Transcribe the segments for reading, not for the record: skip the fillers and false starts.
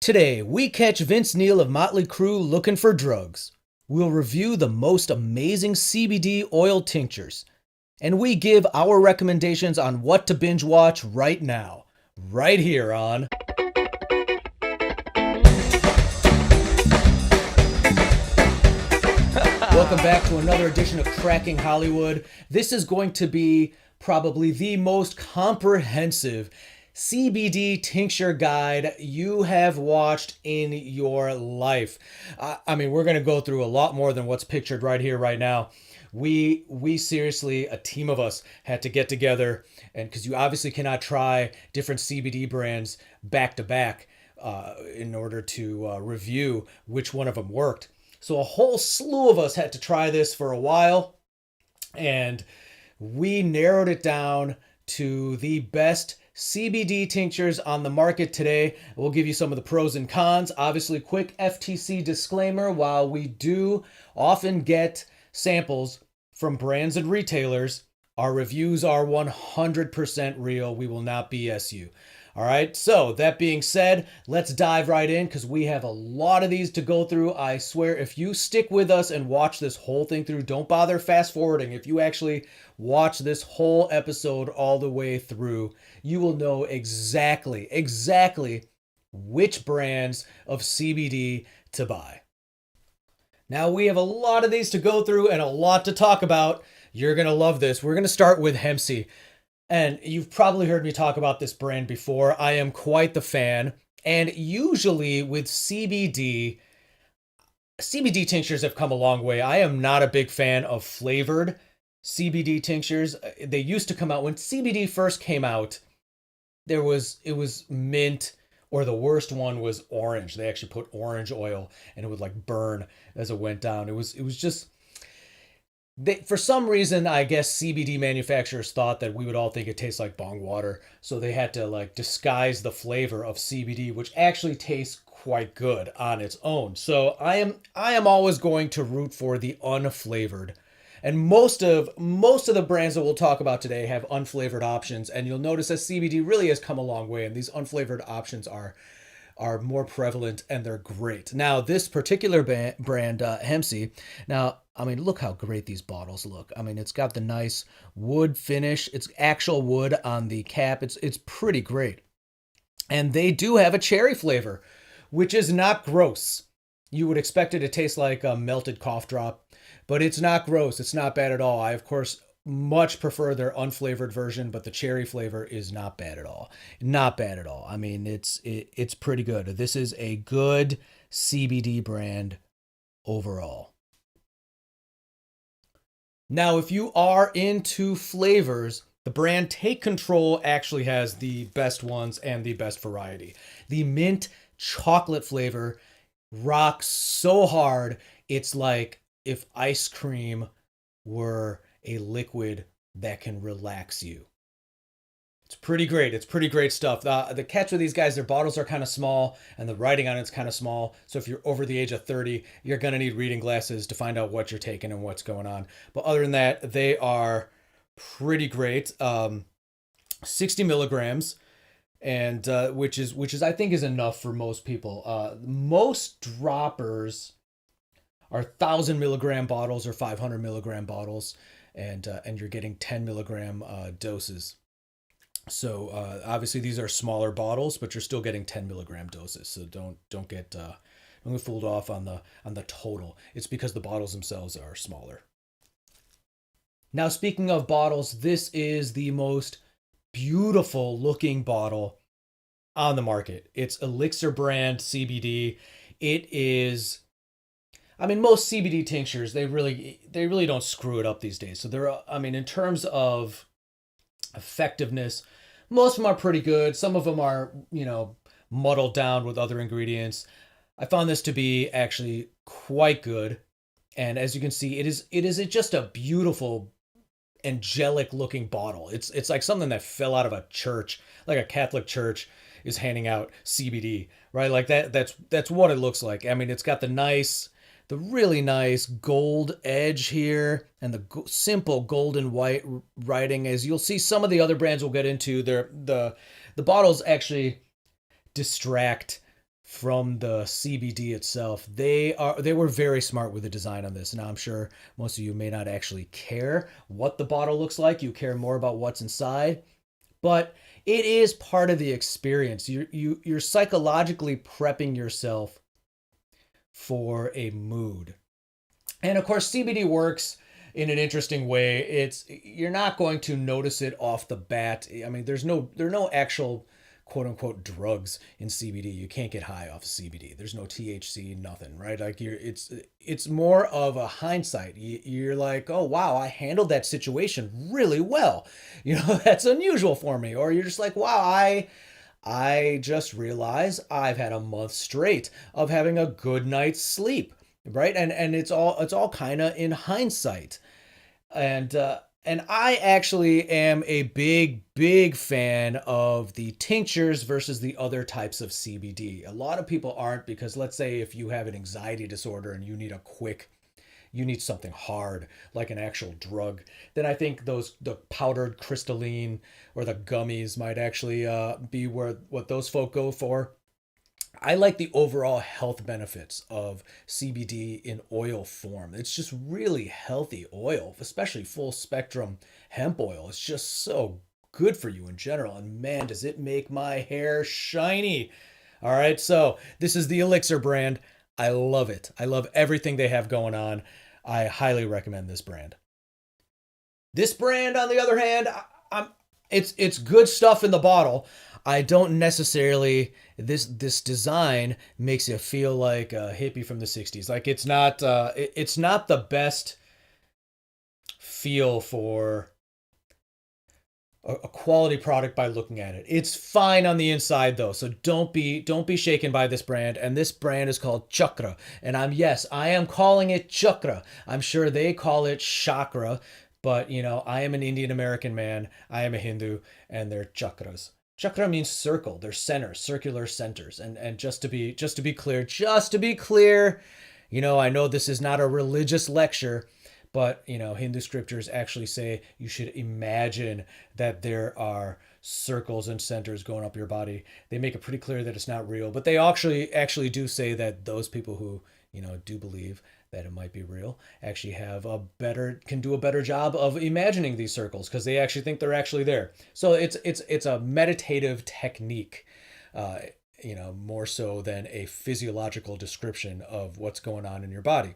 Today, we catch Vince Neil of Motley Crue looking for drugs. We'll review the most amazing CBD oil tinctures. And we give our recommendations on what to binge watch right now. Right here on Welcome back to another edition of Cracking Hollywood. This is going to be probably the most comprehensive CBD tincture guide you have watched in your life. We're going to go through a lot more than what's pictured right here, right now. We seriously, a team of us, had to get together, and because you obviously cannot try different CBD brands back to back in order to review which one of them worked. So a whole slew of us had to try this for a while, and we narrowed it down to the best CBD tinctures on the market today. We'll give you some of the pros and cons. Obviously, quick FTC disclaimer, while we do often get samples from brands and retailers, our reviews are 100% real. We will not BS you. All right, so that being said, let's dive right in because we have a lot of these to go through. I swear, if you stick with us and watch this whole thing through, don't bother fast forwarding. If you actually watch this whole episode all the way through, you will know exactly which brands of CBD to buy. Now, we have a lot of these to go through and a lot to talk about. You're going to love this. We're going to start with Hempsi. And you've probably heard me talk about this brand before. I am quite the fan. And usually with CBD tinctures have come a long way. I am not a big fan of flavored CBD tinctures. They used to come out when CBD first came out. It was mint, or the worst one was orange. They actually put orange oil and it would like burn as it went down. It was just for some reason, I guess CBD manufacturers thought that we would all think it tastes like bong water. So they had to like disguise the flavor of CBD, which actually tastes quite good on its own. So I am always going to root for the unflavored. And most of the brands that we'll talk about today have unflavored options. And you'll notice that CBD really has come a long way. And these unflavored options are more prevalent and they're great. Now, this particular brand, Hempsi, now, look how great these bottles look. It's got the nice wood finish. It's actual wood on the cap. It's pretty great. And they do have a cherry flavor, which is not gross. You would expect it to taste like a melted cough drop, but it's not gross. It's not bad at all. I, of course, much prefer their unflavored version, but the cherry flavor is not bad at all. Not bad at all. It's pretty good. This is a good CBD brand overall. Now, if you are into flavors, the brand Take Control actually has the best ones and the best variety. The mint chocolate flavor rocks so hard, it's like if ice cream were a liquid that can relax you. It's pretty great. It's pretty great stuff. The catch with these guys, their bottles are kind of small and the writing on it's kind of small. So if you're over the age of 30, you're going to need reading glasses to find out what you're taking and what's going on. But other than that, they are pretty great. 60 milligrams, and which is I think is enough for most people. Most droppers are 1,000 milligram bottles or 500 milligram bottles, and you're getting 10 milligram doses. So obviously these are smaller bottles, but you're still getting 10 milligram doses. So don't get fooled off on the total. It's because the bottles themselves are smaller. Now, speaking of bottles, this is the most beautiful looking bottle on the market. It's Elixir brand CBD. It is, most CBD tinctures, they really don't screw it up these days. So in terms of effectiveness, most of them are pretty good. Some of them are, muddled down with other ingredients. I found this to be actually quite good. And as you can see, it is just a beautiful, angelic looking bottle. It's like something that fell out of a church, like a Catholic church is handing out CBD, right? Like that's what it looks like. It's got the really nice gold edge here and the simple golden white writing. As you'll see, some of the other brands we'll get into, the bottles actually distract from the CBD itself. They were very smart with the design on this. Now I'm sure most of you may not actually care what the bottle looks like. You care more about what's inside, but it is part of the experience. You're psychologically prepping yourself for a mood. And of course, CBD works in an interesting way. It's You're not going to notice it off the bat. I mean, there are no actual quote unquote drugs in CBD. You can't get high off of CBD. There's no THC, nothing, right? Like it's more of a hindsight. You're like, oh wow, I handled that situation really well. That's unusual for me. Or you're just like, wow, I just realized I've had a month straight of having a good night's sleep, right? And it's all kind of in hindsight. And I actually am a big fan of the tinctures versus the other types of CBD. A lot of people aren't, because let's say if you have an anxiety disorder and you need something hard like an actual drug, then I think the powdered crystalline or the gummies might actually be where what those folk go for. I like the overall health benefits of CBD in oil form. It's just really healthy oil, especially full spectrum hemp oil. It's just so good for you in general. And man, does it make my hair shiny. All right, so this is the Elixir brand. I love it. I love everything they have going on. I highly recommend this brand. This brand, on the other hand, I'm it's good stuff in the bottle. I don't necessarily this design makes you feel like a hippie from the 60s. Like it's not the best feel for a quality product by looking at it. It's fine on the inside though, so don't be shaken by this brand. And this brand is called Chakra. And I am calling it Chakra. I'm sure they call it Chakra, but I am an Indian American man. I am a Hindu, and they're chakras. Chakra means circle. They're centers, circular centers. And just to be clear, I know this is not a religious lecture, but Hindu scriptures actually say you should imagine that there are circles and centers going up your body. They make it pretty clear that it's not real, but they actually do say that those people who do believe that it might be real actually can do a better job of imagining these circles, because they actually think they're actually there. So it's a meditative technique, uh, more so than a physiological description of what's going on in your body.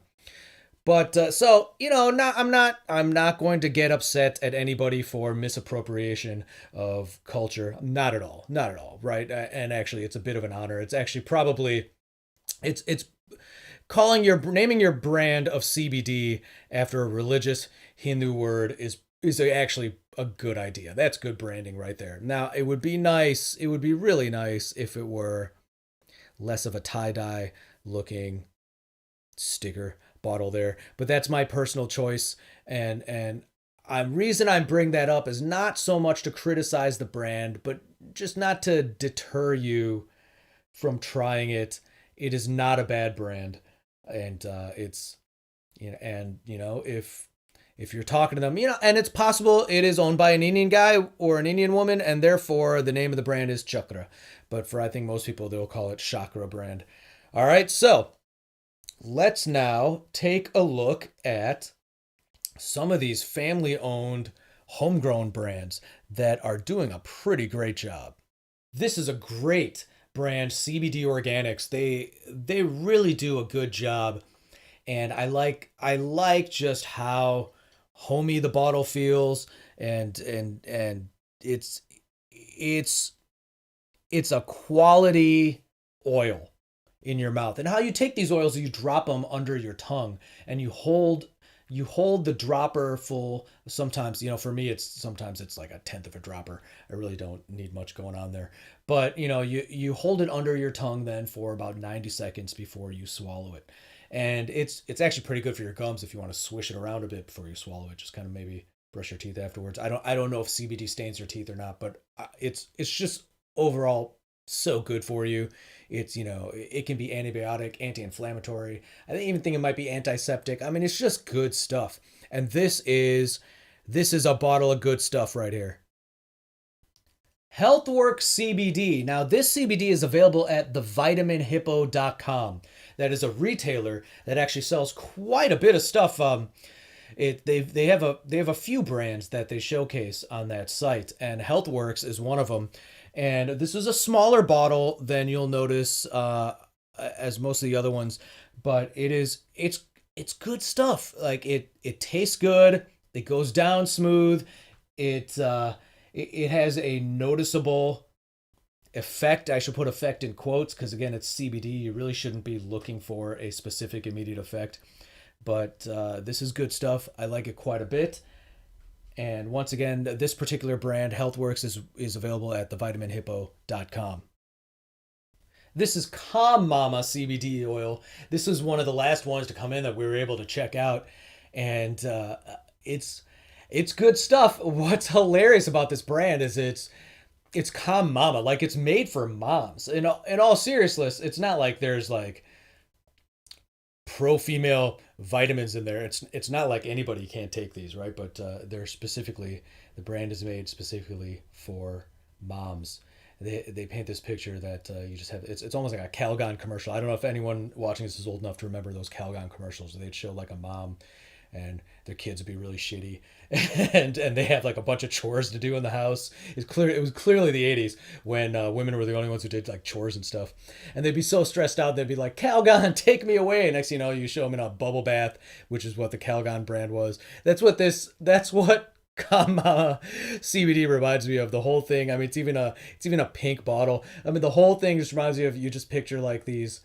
But so not, I'm not going to get upset at anybody for misappropriation of culture. Not at all, not at all, right? And actually, it's a bit of an honor. It's actually probably it's calling your naming your brand of CBD after a religious Hindu word is actually a good idea. That's good branding right there. Now, it would be nice, it would be really nice if it were less of a tie-dye looking sticker bottle there, but that's my personal choice. And reason I bring that up is not so much to criticize the brand, but just not to deter you from trying it. It is not a bad brand, and it's and if you're talking to them, and it's possible it is owned by an Indian guy or an Indian woman, and therefore the name of the brand is Chakra. But for I think most people, they'll call it Chakra brand. All right, so let's now take a look at some of these family owned homegrown brands that are doing a pretty great job. This is a great brand, CBD Organics. They really do a good job, and I like just how homey the bottle feels, and it's it's a quality oil in your mouth. And how you take these oils, you drop them under your tongue, and you hold the dropper full. Sometimes, for me, sometimes it's like a tenth of a dropper. I really don't need much going on there. But you hold it under your tongue then for about 90 seconds before you swallow it. And it's actually pretty good for your gums if you want to swish it around a bit before you swallow it. Just kind of maybe brush your teeth afterwards. I don't know if CBD stains your teeth or not, but it's just overall so good for you. It can be antibiotic, anti-inflammatory. I even think it might be antiseptic. I mean, it's just good stuff. And this is a bottle of good stuff right here. Healthworks CBD. Now, this CBD is available at thevitaminhippo.com. That is a retailer that actually sells quite a bit of stuff. They have a few brands that they showcase on that site, and Healthworks is one of them. And this is a smaller bottle than you'll notice as most of the other ones, but it's good stuff. Like it tastes good. It goes down smooth. It has a noticeable effect. I should put effect in quotes because again, it's CBD. You really shouldn't be looking for a specific immediate effect. But this is good stuff. I like it quite a bit. And once again, this particular brand, Healthworks, is available at thevitaminhippo.com. This is Calm Mama CBD oil. This is one of the last ones to come in that we were able to check out, and it's good stuff. What's hilarious about this brand is it's Calm Mama, like it's made for moms. In all seriousness, it's not like there's like pro female vitamins in there. It's not like anybody can't take these, right? But they're specifically the brand is made specifically for moms. They paint this picture that you just have. It's almost like a Calgon commercial. I don't know if anyone watching this is old enough to remember those Calgon commercials. They'd show like a mom and their kids would be really shitty and they have like a bunch of chores to do in the house. It was clearly the 80s when women were the only ones who did like chores and stuff, and they'd be so stressed out they'd be like, Calgon, take me away. And next thing you know, you show them in a bubble bath, which is what the Calgon brand was. That's what Kama CBD reminds me of. The whole thing, I mean, it's even a pink bottle. I mean, the whole thing just reminds me of, you just picture like these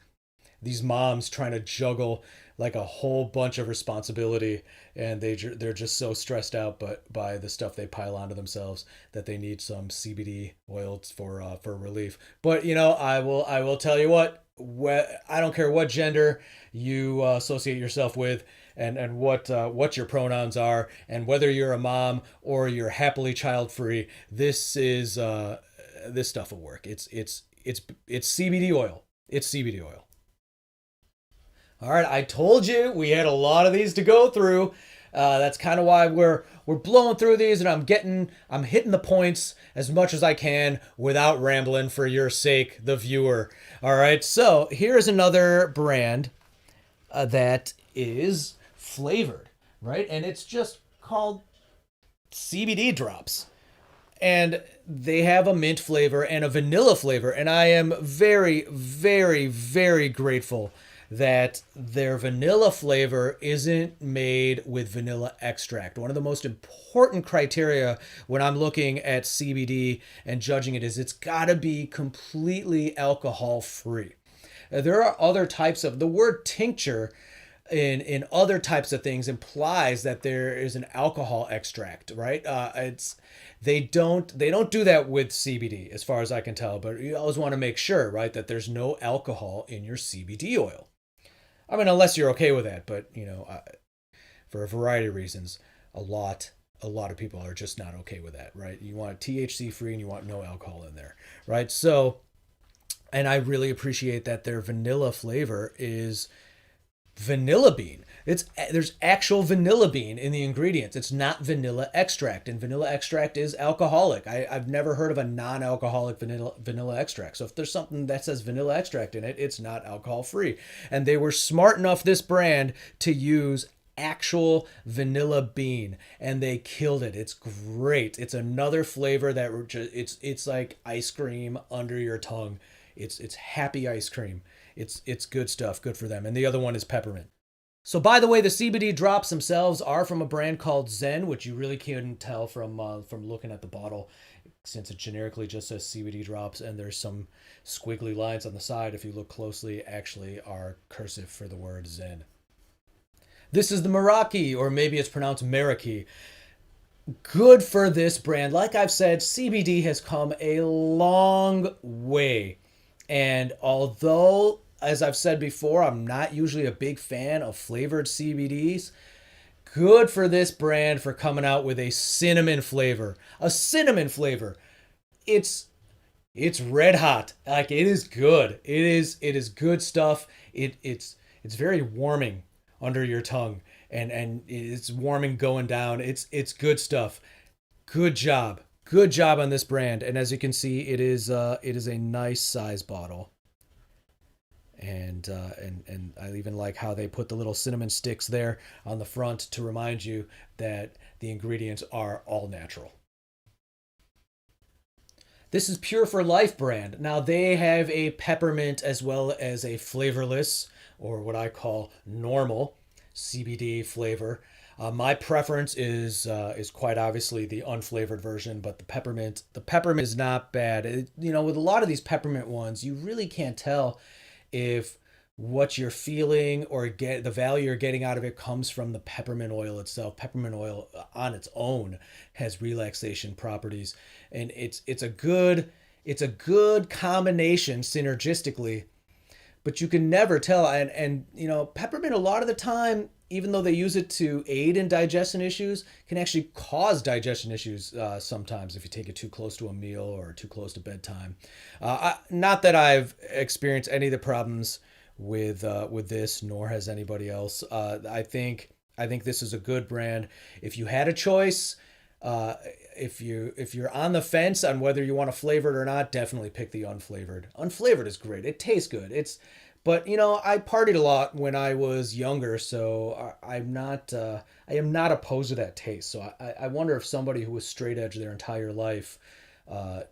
moms trying to juggle like a whole bunch of responsibility, and they're just so stressed out but by the stuff they pile onto themselves that they need some CBD oil for relief. But I will tell you I don't care what gender you associate yourself with, and what your pronouns are, and whether you're a mom or you're happily child free. This stuff will work. It's CBD oil. It's CBD oil. All right, I told you we had a lot of these to go through. That's kind of why we're blowing through these, and I'm hitting the points as much as I can without rambling for your sake, the viewer. All right, so here's another brand that is flavored, right? And it's just called CBD drops. And they have a mint flavor and a vanilla flavor, and I am very, very, very grateful that their vanilla flavor isn't made with vanilla extract. One of the most important criteria when I'm looking at CBD and judging it is it's got to be completely alcohol free. There are other types of, the word tincture in other types of things implies that there is an alcohol extract, right? They don't do that with CBD as far as I can tell, but you always want to make sure, right, that there's no alcohol in your CBD oil. I mean, unless you're okay with that, but for a variety of reasons, a lot of people are just not okay with that, right? You want it THC free and you want no alcohol in there, right? So, and I really appreciate that their vanilla flavor is vanilla bean. There's actual vanilla bean in the ingredients. It's not vanilla extract, and vanilla extract is alcoholic. I've never heard of a non-alcoholic vanilla extract. So if there's something that says vanilla extract in it, it's not alcohol free. And they were smart enough, this brand, to use actual vanilla bean, and they killed it. It's great. It's another flavor that it's like ice cream under your tongue. It's happy ice cream. It's good stuff, good for them. And the other one is peppermint. So by the way, the CBD drops themselves are from a brand called Zen, which you really couldn't tell from looking at the bottle, since it generically just says CBD drops, and there's some squiggly lines on the side, if you look closely, actually are cursive for the word Zen. This is the Meraki, or maybe it's pronounced Meraki. Good for this brand. Like I've said, CBD has come a long way. And although, as I've said before, I'm not usually a big fan of flavored CBDs, good for this brand for coming out with a cinnamon flavor. A cinnamon flavor. It's red hot. Like, it is good. It is good stuff. It's very warming under your tongue, and it's warming going down. It's good stuff. Good job. Good job on this brand, and as you can see, it is a nice size bottle. And I even like how they put the little cinnamon sticks there on the front to remind you that the ingredients are all natural. This is Pure for Life brand. Now they have a peppermint as well as a flavorless, or what I call normal, CBD flavor. My preference is quite obviously the unflavored version, but the peppermint is not bad. With a lot of these peppermint ones, you really can't tell if what you're feeling or get the value you're getting out of it comes from the peppermint oil itself. Peppermint oil on its own has relaxation properties, and it's a good combination synergistically, but you can never tell. And peppermint a lot of the time, even though they use it to aid in digestion issues, can actually cause digestion issues sometimes if you take it too close to a meal or too close to bedtime. Not that I've experienced any of the problems with this, nor has anybody else. I think this is a good brand. If you had a choice, uh, if you're on the fence on whether you want to flavor it or not, definitely pick the unflavored. Unflavored is great. It tastes good. But I partied a lot when I was younger, so I am not opposed to that taste. So I wonder if somebody who was straight edge their entire life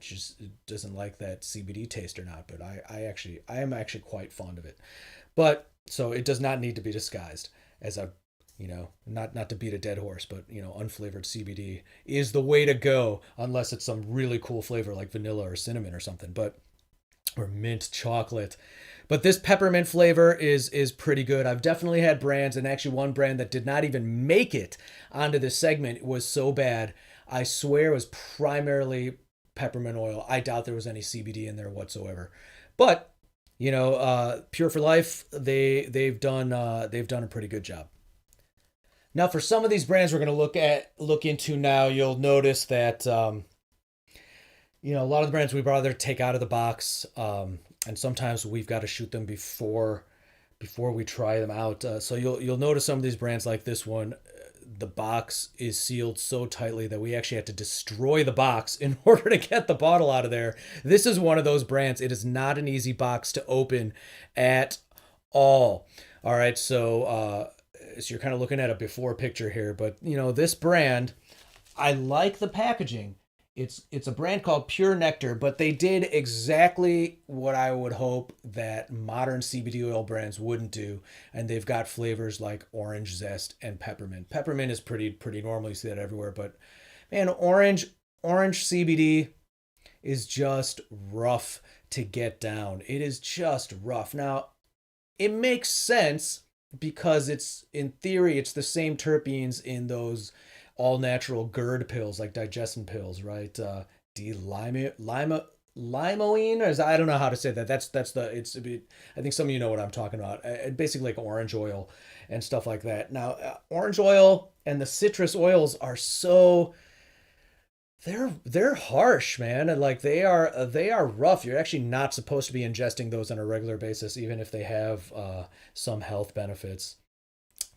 just doesn't like that CBD taste or not. But I am actually quite fond of it. But so it does not need to be disguised as a not to beat a dead horse, but unflavored CBD is the way to go unless it's some really cool flavor like vanilla or cinnamon or something, but or mint chocolate. But this peppermint flavor is pretty good. I've definitely had brands, and actually one brand that did not even make it onto this segment. It was so bad. I swear it was primarily peppermint oil. I doubt there was any CBD in there whatsoever. But Pure for Life, they've done a pretty good job. Now, for some of these brands we're going to look into now, you'll notice that a lot of the brands we'd rather take out of the box, and sometimes we've got to shoot them before we try them out. So you'll notice some of these brands like this one, the box is sealed so tightly that we actually had to destroy the box in order to get the bottle out of there. This is one of those brands. It is not an easy box to open at all. All right, so you're kind of looking at a before picture here, but this brand, I like the packaging. It's a brand called Pure Nectar, but they did exactly what I would hope that modern CBD oil brands wouldn't do, and they've got flavors like orange zest and peppermint. Peppermint is pretty normal, you see that everywhere, but man, orange CBD is just rough to get down. It is just rough. Now, it makes sense because it's in theory it's the same terpenes in those all natural GERD pills like digestion pills, right? Limeoine, I don't know how to say that. That's the it's. I think some of you know what I'm talking about. Basically like orange oil and stuff like that. Now, orange oil and the citrus oils are so they're harsh, man, and like they are rough. You're actually not supposed to be ingesting those on a regular basis, even if they have some health benefits.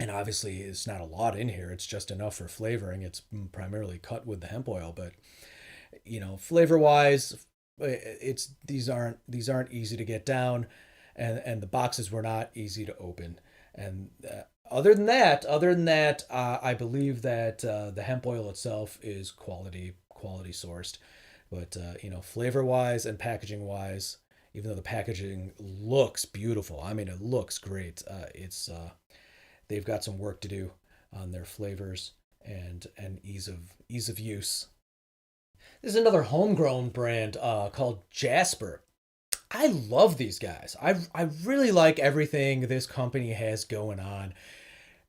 And obviously, it's not a lot in here. It's just enough for flavoring. It's primarily cut with the hemp oil, but flavor wise, it's these aren't easy to get down, and the boxes were not easy to open. And other than that, I believe that the hemp oil itself is quality sourced, but flavor wise and packaging wise, even though the packaging looks beautiful, I mean it looks great. It's they've got some work to do on their flavors and ease of use. There's another homegrown brand called Jasper. I love these guys. I really like everything this company has going on,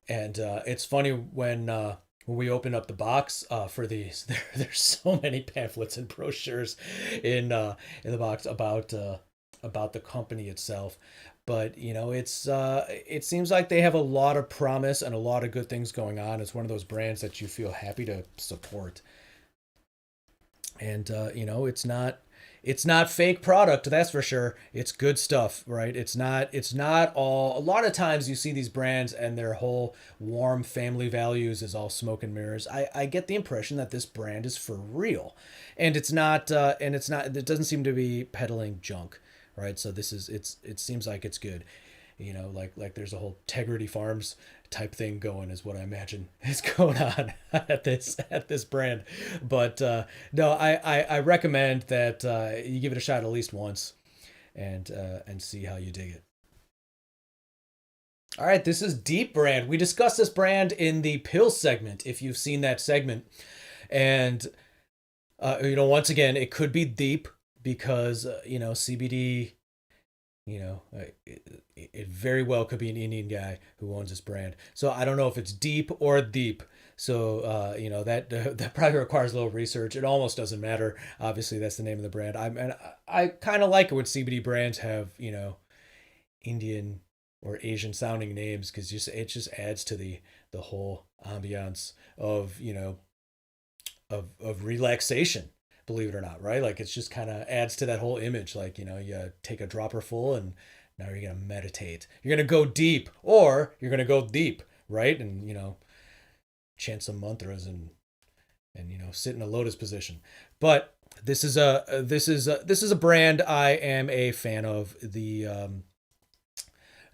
and it's funny when we open up the box for these, there's so many pamphlets and brochures in the box about the company itself. But it seems like they have a lot of promise and a lot of good things going on. It's one of those brands that you feel happy to support. And It's not fake product, that's for sure. It's good stuff, right? It's not all. A lot of times you see these brands and their whole warm family values is all smoke and mirrors. I get the impression that this brand is for real, and it's not. It doesn't seem to be peddling junk, right? So it seems like it's good. Like there's a whole Integrity Farms type thing going, is what I imagine is going on at this brand. But no, I recommend that you give it a shot at least once, and see how you dig it. All right, this is Deep brand. We discussed this brand in the pill segment, if you've seen that segment. And once again, it could be deep because CBD. It very well could be an Indian guy who owns this brand. So I don't know if it's deep or deep. So that probably requires a little research. It almost doesn't matter. Obviously, that's the name of the brand. I kind of like it when CBD brands have Indian or Asian sounding names, because it just adds to the whole ambiance of of relaxation, believe it or not, right? Like, it's just kind of adds to that whole image. Like, you take a dropper full and now you're going to meditate. You're going to go deep, or you're going to go deep, right? And, chant some mantras and sit in a lotus position. But this is a brand I am a fan of.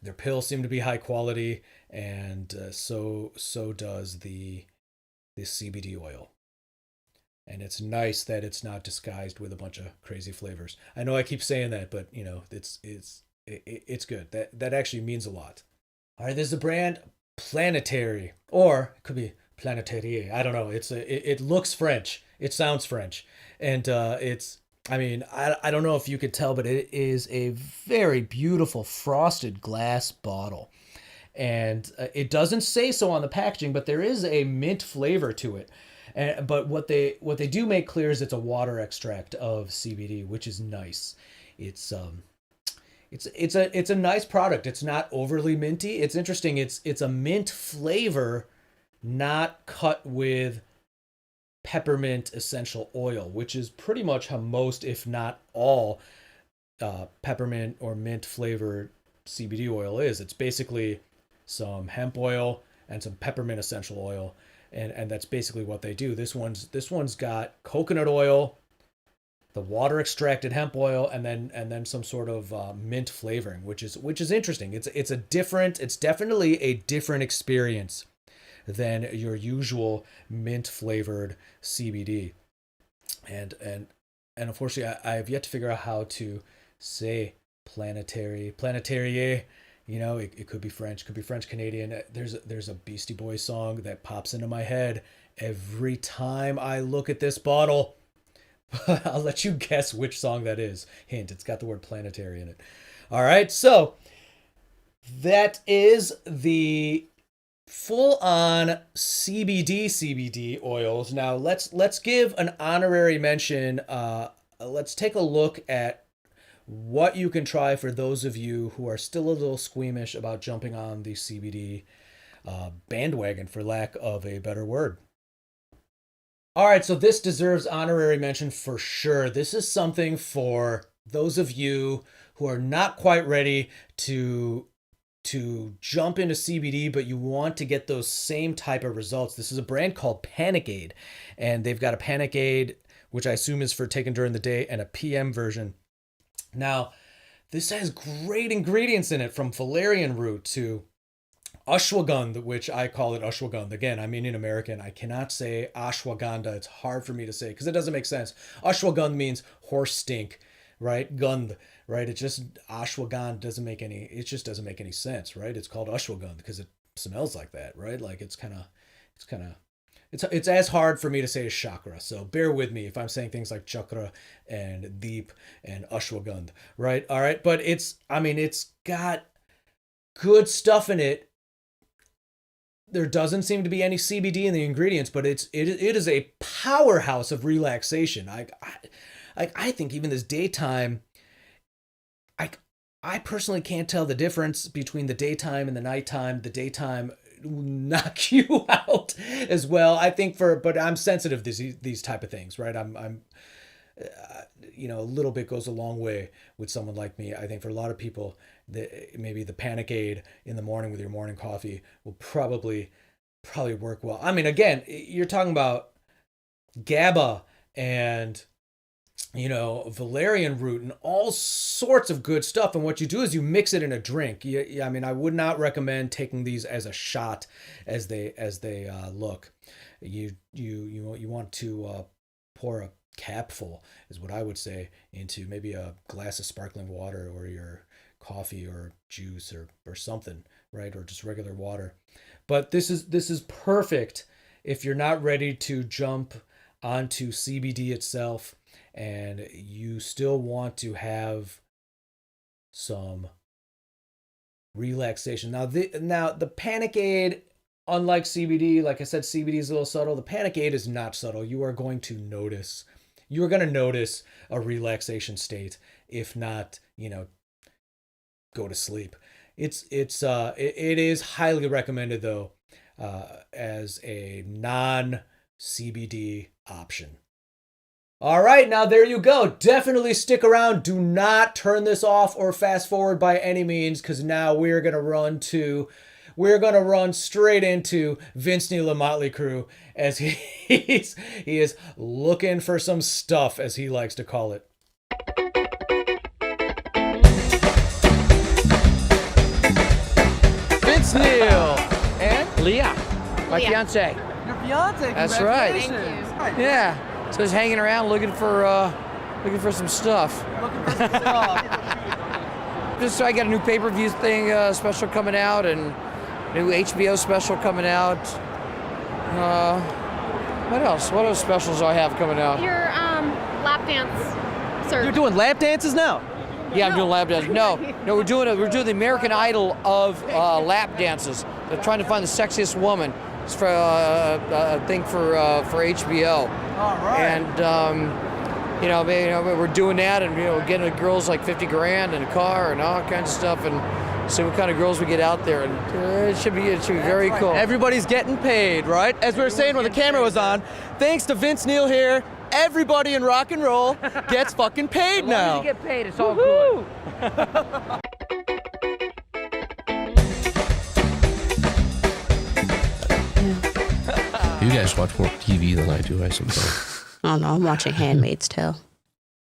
Their pills seem to be high quality, and so does the CBD oil. And it's nice that it's not disguised with a bunch of crazy flavors. I know I keep saying that, but it's good. That actually means a lot. All right, there's the brand Planetary, or it could be Planetarier. I don't know. It looks French. It sounds French, and it's. I mean, I don't know if you could tell, but it is a very beautiful frosted glass bottle, and it doesn't say so on the packaging, but there is a mint flavor to it. But what they do make clear is it's a water extract of CBD, which is nice. It's it's a nice product. It's not overly minty. It's interesting. It's a mint flavor, not cut with peppermint essential oil, which is pretty much how most, if not all, peppermint or mint flavored CBD oil is. It's basically some hemp oil and some peppermint essential oil, and that's basically what they do. This one's got coconut oil, the water extracted hemp oil, and then some sort of mint flavoring, which is interesting. It's definitely a different experience than your usual mint flavored CBD. And unfortunately, I have yet to figure out how to say planetarier. It could be French, could be French Canadian. There's a Beastie Boys song that pops into my head every time I look at this bottle. I'll let you guess which song that is. Hint, it's got the word planetary in it. All right, so that is the full on CBD oils. Now let's give an honorary mention. Let's take a look at what you can try for those of you who are still a little squeamish about jumping on the CBD bandwagon, for lack of a better word. All right, so this deserves honorary mention for sure. This is something for those of you who are not quite ready to jump into CBD, but you want to get those same type of results. This is a brand called Panic-Aid, and they've got a Panic-Aid, which I assume is for taking during the day, and a PM version. Now, this has great ingredients in it, from valerian root to ashwagandha, which I call it ashwagandha. Again, I'm Indian American. I cannot say ashwagandha. It's hard for me to say because it doesn't make sense. Ashwagandha means horse stink, right? Gandh, right? It just, ashwagandha doesn't make any, it just doesn't make any sense, right? It's called ashwagandha because it smells like that, right? Like it's as hard for me to say as chakra. So bear with me if I'm saying things like chakra and deep and ashwagandha, right? All right. But it's got good stuff in it. There doesn't seem to be any CBD in the ingredients, but it is a powerhouse of relaxation. I think even this daytime, I personally can't tell the difference between the daytime and the nighttime. The daytime knock you out as well. I think but I'm sensitive to these type of things, right? a little bit goes a long way with someone like me. I think for a lot of people, maybe the Panic Aid in the morning with your morning coffee will probably work well. I mean, again, you're talking about GABA and valerian root and all sorts of good stuff. And what you do is you mix it in a drink. I mean, I would not recommend taking these as a shot as they look. You want to pour a capful, is what I would say, into maybe a glass of sparkling water or your coffee or juice or something, right? Or just regular water. But this is perfect if you're not ready to jump onto CBD itself and you still want to have some relaxation. Now the Panic Aid, unlike CBD, like I said, CBD is a little subtle. The Panic Aid is not subtle. You are going to notice a relaxation state, if not, go to sleep. It is highly recommended though, as a non-CBD option. All right, now there you go. Definitely stick around. Do not turn this off or fast forward by any means, because now we're gonna run straight into Vince Neil of Motley Crue, as he is looking for some stuff, as he likes to call it. Vince Neil and Leah, my fiance. Your fiance. That's right. Thank you. Yeah. So he's hanging around looking for some stuff. Looking for some stuff. Just I got a new pay-per-view thing special coming out, and new HBO special coming out. What else? What other specials do I have coming out? Your lap dance search. You're doing lap dances now? Yeah, I'm doing lap dances. No, we're doing the American Idol of lap dances. They're trying to find the sexiest woman. It's for a thing for HBO. All right. And we're doing that, and getting the girls like $50,000 in a car and all kinds of stuff, and see what kind of girls we get out there, and it should be very cool. Everybody's getting paid, right? As we were saying when the camera was on, thanks to Vince Neil here, everybody in rock and roll gets fucking paid now. As long as you get paid, it's all good. You guys watch more TV than I do, I suppose. I don't know. I'm watching Handmaid's Tale.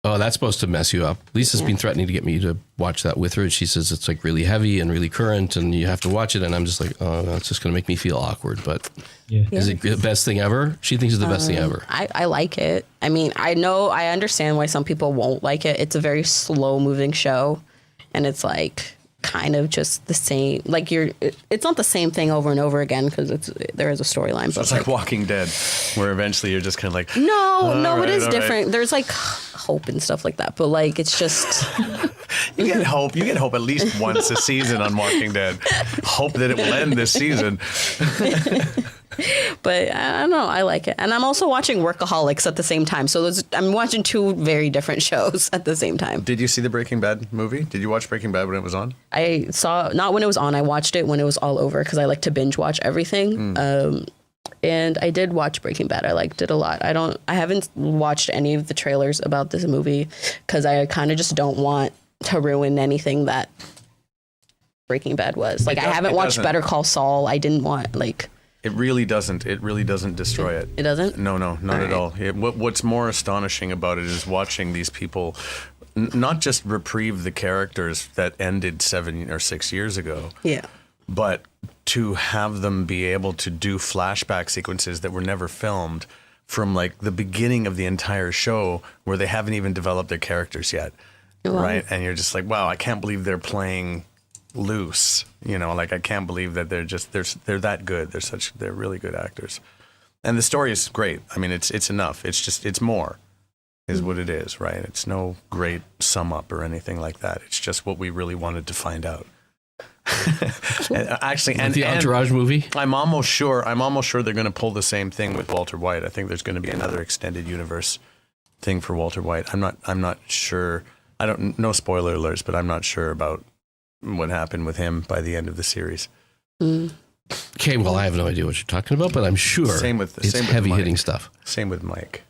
Oh, that's supposed to mess you up. Lisa's been threatening to get me to watch that with her. She says it's like really heavy and really current and you have to watch it. And I'm just like, oh, no, it's just going to make me feel awkward. But is it the best thing ever? She thinks it's the best thing ever. I like it. I mean, I understand why some people won't like it. It's a very slow moving show. And it's like kind of just the same. Like it's not the same thing over and over again because there is a storyline. So it's like Walking Dead, where eventually you're just kind of like, no, it is different. Right. There's like hope and stuff like that, but like it's just you get hope at least once a season on Walking Dead. Hope that it will end this season. But I don't know, I like it. And I'm also watching Workaholics at the same time, so I'm watching two very different shows at the same time. Did you see the Breaking Bad movie? Did you watch Breaking Bad when it was on? I saw, not when it was on, I watched it when it was all over because I like to binge watch everything. And I did watch Breaking Bad. I liked it a lot. I haven't watched any of the trailers about this movie because I kind of just don't want to ruin anything that Breaking Bad was. Like, I haven't watched Better Call Saul. I didn't want, like... It really doesn't. It really doesn't destroy it. It doesn't? No, not at all. What's more astonishing about it is watching these people not just reprieve the characters that ended 7 or 6 years ago. Yeah. But to have them be able to do flashback sequences that were never filmed from like the beginning of the entire show where they haven't even developed their characters yet. Wow. Right? And you're just like, wow, I can't believe they're playing loose. Like I can't believe that they're that good. They're really good actors. And the story is great. I mean, it's enough. It's more is what it is, right? It's no great sum up or anything like that. It's just what we really wanted to find out. and the Entourage movie. I'm almost sure they're going to pull the same thing with Walter White. I think there's going to be another extended universe thing for Walter White. I'm not sure. No spoiler alerts, but I'm not sure about what happened with him by the end of the series. Okay, well, I have no idea what you're talking about, but I'm sure it's heavy-hitting stuff. Same with Mike.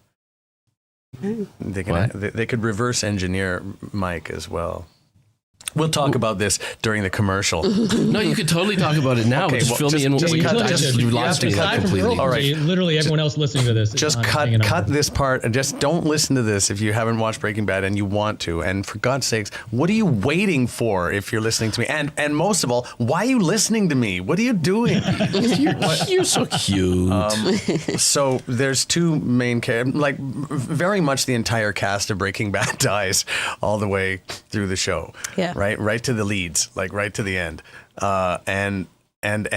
They could reverse engineer Mike as well. We'll talk about this during the commercial. No, you could totally talk about it now. Okay, just fill me in. You lost me completely. All right. Literally, everyone else listening to this. Just cut this part and just don't listen to this if you haven't watched Breaking Bad and you want to. And for God's sakes, what are you waiting for if you're listening to me? And most of all, why are you listening to me? What are you doing? You're so cute. So there's two main characters. Like very much the entire cast of Breaking Bad dies all the way through the show. Yeah. Right to the leads, like right to the end. And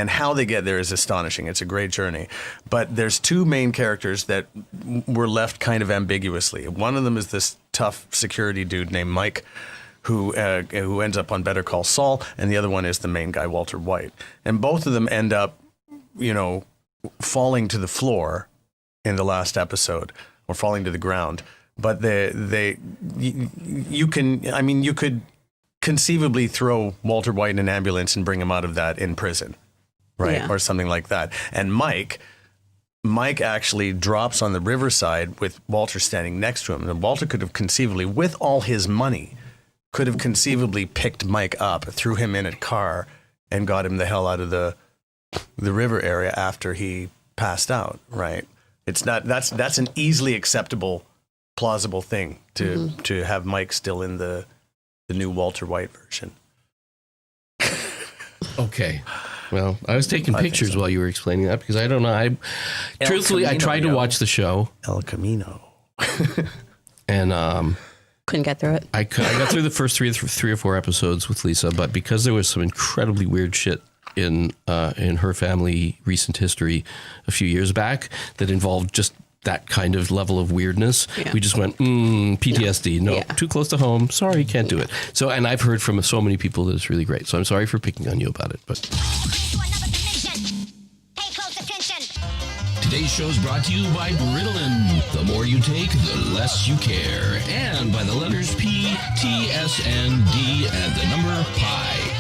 how they get there is astonishing. It's a great journey. But there's two main characters that were left kind of ambiguously. One of them is this tough security dude named Mike, who ends up on Better Call Saul, and the other one is the main guy, Walter White. And both of them end up, falling to the floor in the last episode, or falling to the ground. But you could conceivably throw Walter White in an ambulance and bring him out of that in prison, right? Yeah. Or something like that. And Mike actually drops on the riverside with Walter standing next to him. And Walter could have conceivably, with all his money, picked Mike up, threw him in a car, and got him the hell out of the river area after he passed out, right? It's not, that's an easily acceptable, plausible thing to have Mike still in the new Walter White version. Okay. Well, I was taking pictures while you were explaining that because I don't know. Truthfully, I tried to watch the show. El Camino. And couldn't get through it. I got through the first three or four episodes with Lisa, but because there was some incredibly weird shit in her family recent history a few years back that involved just that kind of level of weirdness, we just went, PTSD. No, too close to home. Sorry, can't do it. So, and I've heard from so many people that it's really great. So I'm sorry for picking on you about it. But today's show is brought to you by Ritalin. The more you take, the less you care. And by the letters P, T, S, and D, and the number pi.